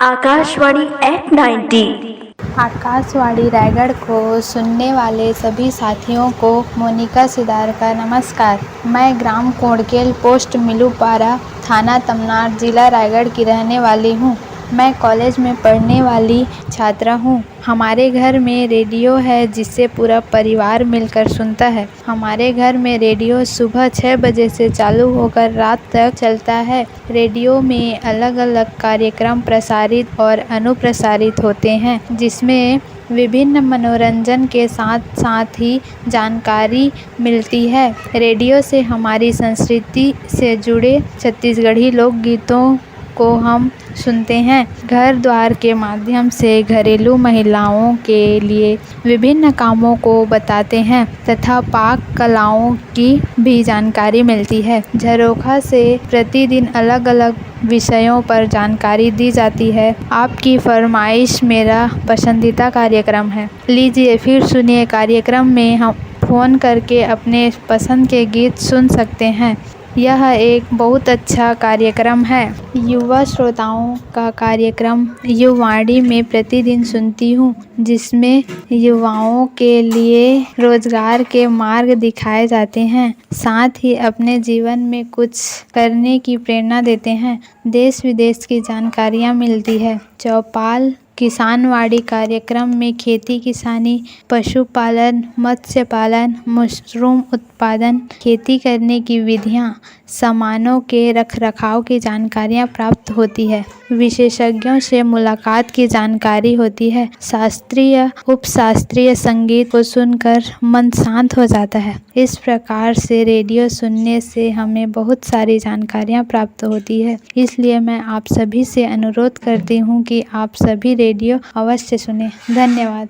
Akashvani eight 90। Akashvani Raigarh को सुनने वाले सभी साथियों को मोनिका सिदार का नमस्कार। मैं ग्राम कोड़केल, पोस्ट मिलूपारा, थाना तमनार, जिला रायगढ़ की रहने वाली हूँ। मैं कॉलेज में पढ़ने वाली छात्रा हूँ। हमारे घर में रेडियो है जिसे पूरा परिवार मिलकर सुनता है। हमारे घर में रेडियो सुबह 6 बजे से चालू होकर रात तक चलता है। रेडियो में अलग अलग कार्यक्रम प्रसारित और अनुप्रसारित होते हैं, जिसमें विभिन्न मनोरंजन के साथ साथ ही जानकारी मिलती है। रेडियो से हमारी संस्कृति से जुड़े छत्तीसगढ़ी लोकगीतों को हम सुनते हैं। घर द्वार के माध्यम से घरेलू महिलाओं के लिए विभिन्न कामों को बताते हैं तथा पाक कलाओं की भी जानकारी मिलती है। झरोखा से प्रतिदिन अलग अलग विषयों पर जानकारी दी जाती है। आपकी फरमाइश मेरा पसंदीदा कार्यक्रम है। लीजिए फिर सुनिए कार्यक्रम में हम फ़ोन करके अपने पसंद के गीत सुन सकते हैं। यह एक बहुत अच्छा कार्यक्रम है। युवा श्रोताओं का कार्यक्रम युवावाणी में प्रतिदिन सुनती हूँ, जिसमें युवाओं के लिए रोजगार के मार्ग दिखाए जाते हैं, साथ ही अपने जीवन में कुछ करने की प्रेरणा देते हैं। देश विदेश की जानकारियाँ मिलती है। चौपाल किसानवाड़ी कार्यक्रम में खेती किसानी, पशुपालन, मत्स्य पालन, मशरूम उत्पादन, खेती करने की विधियां, सामानों के रखरखाव की जानकारियां प्राप्त होती है। विशेषज्ञों से मुलाकात की जानकारी होती है। शास्त्रीय उपशास्त्रीय संगीत को सुनकर मन शांत हो जाता है। इस प्रकार से रेडियो सुनने से हमें बहुत सारी जानकारियां प्राप्त होती है। इसलिए मैं आप सभी से अनुरोध करती हूं कि आप सभी रेडियो अवश्य सुनें। धन्यवाद।